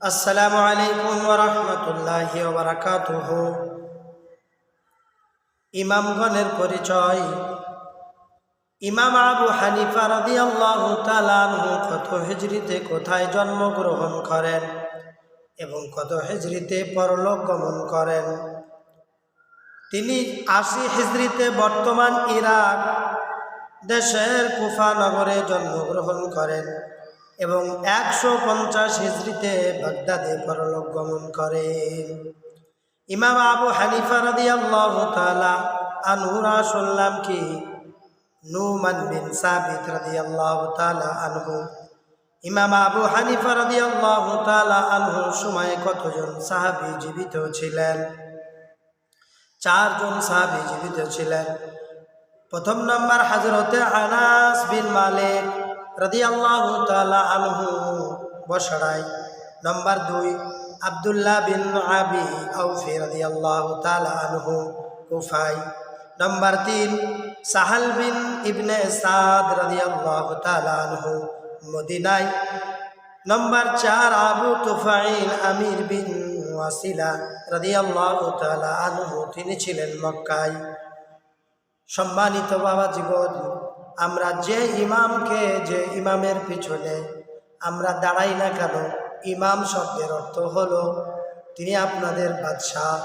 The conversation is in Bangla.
আসসালামু আলাইকুম ওয়া রাহমাতুল্লাহি ওয়া বারাকাতুহু। ইমামগণের পরিচয়। ইমাম আবু হানিফা রাদিয়াল্লাহু তাআলা আনহু কত হিজরিতে কোথায় জন্মগ্রহণ করেন এবং কত হিজরিতে পরলোক গমন করেন? তিনি ৮০ হিজরিতে বর্তমান ইরাক দেশের কুফা নগরে জন্মগ্রহণ করেন এবং ১৫০ হিজরিতে বাগদাদে পরলোক গমন করেন। ইমাম আবু হানিফা রাদিয়াল্লাহু তাআলা আনহুর আসল নাম কি? নুমান বিন সাবিত রাদিয়াল্লাহু তাআলা আনহু। ইমাম আবু হানিফা রাদিয়াল্লাহু তাআলা আনহুর সময়ে কতজন সাহাবী জীবিত ছিলেন? ৪ জন সাহাবী জীবিত ছিলেন। প্রথম নম্বর হযরতে আনাস বিন মালিক রাদিয়াল্লাহু তাআলা আনহু বসরায়। নম্বর ২ আব্দুল্লাহ বিন আবি আওফি রাদিয়াল্লাহু তাআলা আনহু কুফায়। নম্বর ৩ সাহাল বিন ইবনে সাদ রাদিয়াল্লাহু তাআলা আনহু মদিনায়। নম্বর ৪ আবু তুফাইল আমির বিন ওয়াসিলা রাদিয়াল্লাহু তাআলা আনহু, তিনি ছিলেন মক্কায়। সম্মানিত বাবা জীবন, আমরা যে ইমামের পিছনে আমরা দাঁড়াই না কেন, ইমাম শব্দের অর্থ হলো তিনি আপনাদের বাদশাহ।